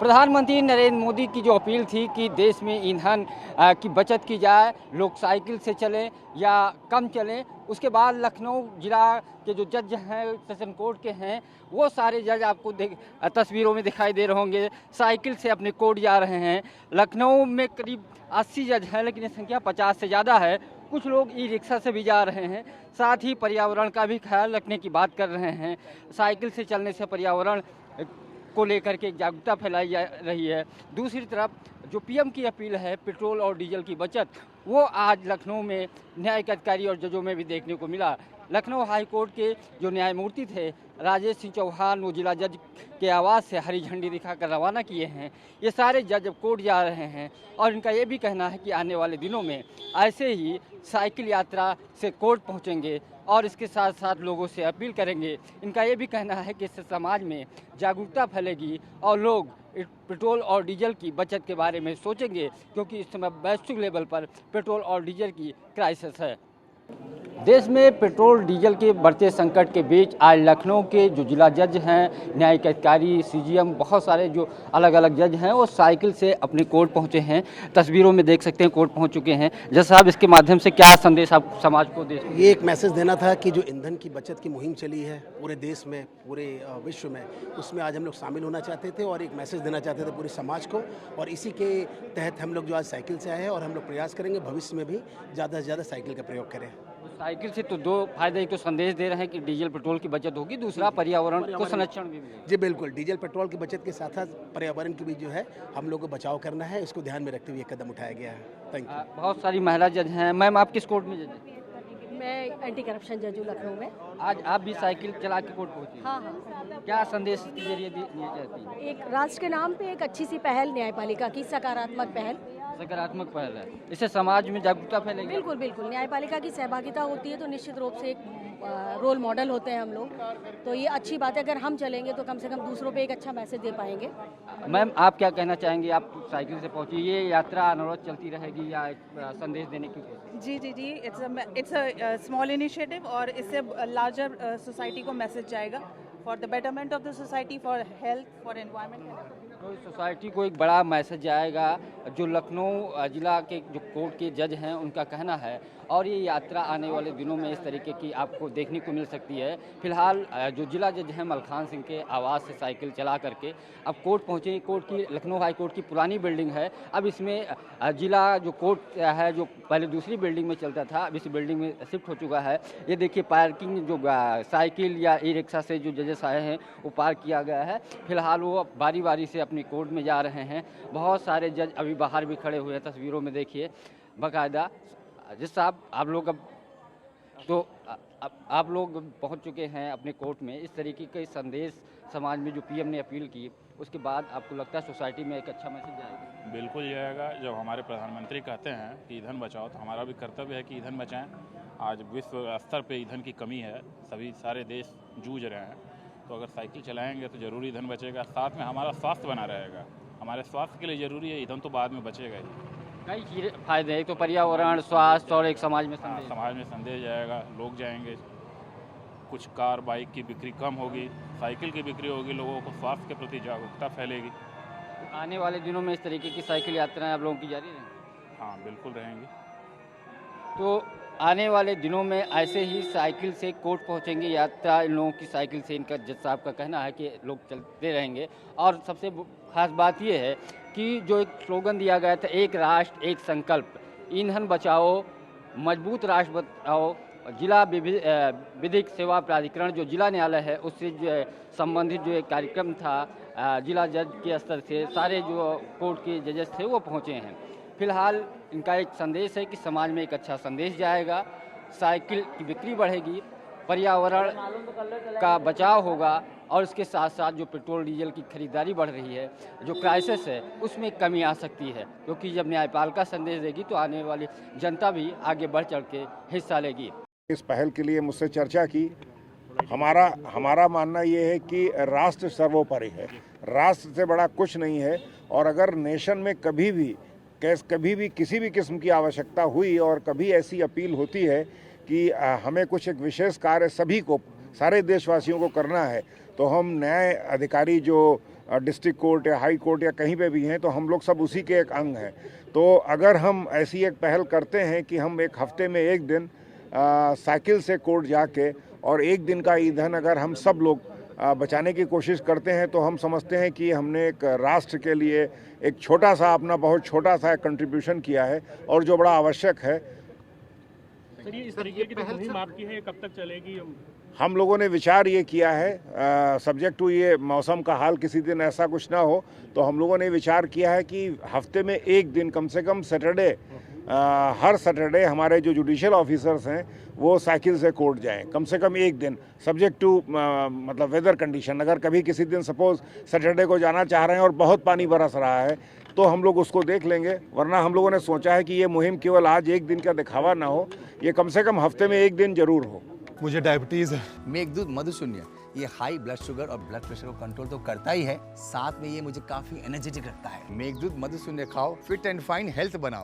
प्रधानमंत्री नरेंद्र मोदी की जो अपील थी कि देश में ईंधन की बचत की जाए, लोग साइकिल से चलें या कम चलें, उसके बाद लखनऊ जिला के जो जज हैं सेशन कोर्ट के हैं, वो सारे जज आपको तस्वीरों में दिखाई दे रहे होंगे, साइकिल से अपने कोर्ट जा रहे हैं। लखनऊ में करीब 80 जज हैं, लेकिन ये संख्या 50 से ज़्यादा है। कुछ लोग ई रिक्शा से भी जा रहे हैं, साथ ही पर्यावरण का भी ख्याल रखने की बात कर रहे हैं। साइकिल से चलने से पर्यावरण को लेकर के जागरूकता फैलाई जा रही है। दूसरी तरफ जो पीएम की अपील है पेट्रोल और डीजल की बचत, वो आज लखनऊ में न्यायिक अधिकारी और जजों में भी देखने को मिला। लखनऊ हाई कोर्ट के जो न्यायमूर्ति थे राजेश सिंह चौहान, वो जिला जज के आवास से हरी झंडी दिखाकर रवाना किए हैं। ये सारे जज अब कोर्ट जा रहे हैं और इनका ये भी कहना है कि आने वाले दिनों में ऐसे ही साइकिल यात्रा से कोर्ट पहुंचेंगे और इसके साथ साथ लोगों से अपील करेंगे। इनका ये भी कहना है कि इससे समाज में जागरूकता फैलेगी और लोग पेट्रोल और डीजल की बचत के बारे में सोचेंगे, क्योंकि इस समय वैश्विक लेवल पर पेट्रोल और डीजल की क्राइसिस है। देश में पेट्रोल डीजल के बढ़ते संकट के बीच आज लखनऊ के जो जिला जज हैं, न्यायिक अधिकारी, सीजीएम, बहुत सारे जो अलग अलग जज हैं, वो साइकिल से अपने कोर्ट पहुंचे हैं। तस्वीरों में देख सकते हैं कोर्ट पहुंच चुके हैं। जज साहब, इसके माध्यम से क्या संदेश आप समाज को दे? ये एक मैसेज देना था कि जो ईंधन की बचत की मुहिम चली है पूरे देश में, पूरे विश्व में, उसमें आज हम लोग शामिल होना चाहते थे और एक मैसेज देना चाहते थे पूरे समाज को। और इसी के तहत हम लोग जो आज साइकिल से आए हैं और हम लोग प्रयास करेंगे भविष्य में भी ज़्यादा से ज़्यादा साइकिल का प्रयोग करें। साइकिल से तो दो फायदे, एक तो संदेश दे रहे हैं कि डीजल पेट्रोल की बचत होगी, दूसरा पर्यावरण को संरक्षण भी मिलेगा। जी बिल्कुल, डीजल पेट्रोल की बचत के साथ साथ पर्यावरण की भी जो है हम लोग को बचाव करना है, इसको ध्यान में रखते हुए कदम उठाया गया है। Thank you. बहुत सारी महिला जज हैं। मैम, आप किस कोर्ट में जज हैं? मैं एंटी करप्शन जज हूँ लखनऊ में। आज आप भी साइकिल चला के कोर्ट पहुंची? हाँ हाँ। क्या संदेश के जरिए दिए जाती है? एक राष्ट्र के नाम पे एक अच्छी सी पहल न्यायपालिका की, सकारात्मक पहल, सकारात्मक पहल है। इससे समाज में जागरूकता फैलेगी। बिल्कुल बिल्कुल। न्यायपालिका की सहभागिता होती है तो निश्चित रूप से एक रोल मॉडल होते हैं हम लोग, तो ये अच्छी बात है। अगर हम चलेंगे तो कम से कम दूसरों पे एक अच्छा मैसेज दे पाएंगे। मैम, आप क्या कहना चाहेंगे? आप साइकिल से पहुंची, ये यात्रा अनवरत चलती रहेगी या एक संदेश देने की कोशिश? जी, इट्स अ स्मॉल इनिशिएटिव और इससे लार्जर सोसाइटी को मैसेज जाएगा for the betterment of the society, for health, for environment. तो सोसाइटी को एक बड़ा मैसेज जाएगा। जो लखनऊ जिला के जो कोर्ट के जज हैं उनका कहना है, और ये यात्रा आने वाले दिनों में इस तरीके की आपको देखने को मिल सकती है। फिलहाल जो जिला जज हैं मलखान सिंह के आवास से साइकिल चला करके अब कोर्ट पहुँचे। कोर्ट की, लखनऊ हाई कोर्ट की पुरानी बिल्डिंग है, अब इसमें जिला जो कोर्ट है, जो पहले दूसरी बिल्डिंग में चलता था, अब इस बिल्डिंग में शिफ्ट हो चुका है। ये देखिए, पार्किंग जो साइकिल या ई रिक्शा से जो जजेस आए हैं वो पार्क किया गया है। फिलहाल वो बारी बारी से अपनी कोर्ट में जा रहे हैं। बहुत सारे जज अभी बाहर भी खड़े हुए हैं, तस्वीरों में देखिए बाकायदा। जज साहब, आप लोग अब तो आप लोग पहुंच चुके हैं अपने कोर्ट में। इस तरीके के संदेश समाज में जो पीएम ने अपील की, उसके बाद आपको लगता है सोसाइटी में एक अच्छा मैसेज जाएगा? बिल्कुल जाएगा। जब हमारे प्रधानमंत्री कहते हैं कि ईंधन बचाओ, तो हमारा भी कर्तव्य है कि ईंधन बचाएं। आज विश्व स्तर पे ईंधन की कमी है, सभी सारे देश जूझ रहे हैं, तो अगर साइकिल चलाएंगे तो ज़रूर ईंधन बचेगा। साथ में हमारा स्वास्थ्य बना रहेगा। हमारे स्वास्थ्य के लिए ज़रूरी है, ईंधन तो बाद में बचेगा ही। कई चीज़ें फायदे हैं, एक तो पर्यावरण, स्वास्थ्य और एक समाज में संदेश। समाज में संदेश जाएगा, लोग जाएंगे, कुछ कार बाइक की बिक्री कम होगी, साइकिल की बिक्री होगी, लोगों को स्वास्थ्य के प्रति जागरूकता फैलेगी। आने वाले दिनों में इस तरीके की साइकिल यात्राएं आप लोगों की जारी रहेंगी? हाँ, बिल्कुल रहेंगी। तो आने वाले दिनों में ऐसे ही साइकिल से कोर्ट पहुंचेंगे यात्रा इन लोगों की साइकिल से, इनका जज साहब का कहना है कि लोग चलते रहेंगे। और सबसे खास बात यह है कि जो एक स्लोगन दिया गया था, एक राष्ट्र एक संकल्प, ईंधन बचाओ मजबूत राष्ट्र बचाओ। जिला विधिक सेवा प्राधिकरण जो जिला न्यायालय है उससे जो संबंधित जो एक कार्यक्रम था, जिला जज के स्तर से सारे जो कोर्ट के जजेस थे वो पहुँचे हैं। फिलहाल इनका एक संदेश है कि समाज में एक अच्छा संदेश जाएगा, साइकिल की बिक्री बढ़ेगी, पर्यावरण का बचाव होगा और इसके साथ साथ जो पेट्रोल डीजल की खरीदारी बढ़ रही है, जो क्राइसिस है, उसमें कमी आ सकती है। क्योंकि जब न्यायपालिका संदेश देगी तो आने वाली जनता भी आगे बढ़ चढ़ के हिस्सा लेगी। इस पहल के लिए मुझसे चर्चा की। हमारा मानना ये है कि राष्ट्र सर्वोपरि है, राष्ट्र से बड़ा कुछ नहीं है। और अगर नेशन में कभी भी किसी भी किस्म की आवश्यकता हुई और कभी ऐसी अपील होती है कि हमें कुछ एक विशेष कार्य सभी को, सारे देशवासियों को करना है, तो हम न्याय अधिकारी जो डिस्ट्रिक्ट कोर्ट या हाई कोर्ट या कहीं पे भी हैं, तो हम लोग सब उसी के एक अंग हैं। तो अगर हम ऐसी एक पहल करते हैं कि हम एक हफ्ते में एक दिन साइकिल से कोर्ट जाके और एक दिन का ईंधन अगर हम सब लोग बचाने की कोशिश करते हैं, तो हम समझते हैं कि हमने एक राष्ट्र के लिए एक छोटा सा अपना बहुत छोटा सा कंट्रीब्यूशन किया है और जो बड़ा आवश्यक है। सर, ये इस तरीके की जो मुहिम आपकी है कब तक चलेगी? हम लोगों ने विचार ये किया है, सब्जेक्ट टू ये मौसम का हाल किसी दिन ऐसा कुछ ना हो, तो हम लोगों ने विचार किया है कि हफ्ते में एक दिन कम से कम सैटरडे, हर सैटरडे हमारे जो जुडिशियल ऑफिसर्स हैं वो साइकिल से कोर्ट जाएं, कम से कम एक दिन, सब्जेक्ट टू मतलब वेदर कंडीशन। अगर कभी किसी दिन सपोज सैटरडे को जाना चाह रहे हैं और बहुत पानी बरस रहा है तो हम लोग उसको देख लेंगे, वरना हम लोगों ने सोचा है कि ये मुहिम केवल आज एक दिन का दिखावा ना हो, ये कम से कम हफ्ते में एक दिन जरूर हो। मुझे डायबिटीज़ है। मेघदूत मधुशून्य ये हाई ब्लड शुगर और ब्लड प्रेशर को कंट्रोल तो करता ही है, साथ में ये मुझे काफी एनर्जेटिक रखता है। मेघदूत मधुशून्य खाओ, फिट एंड फाइन हेल्थ बनाओ।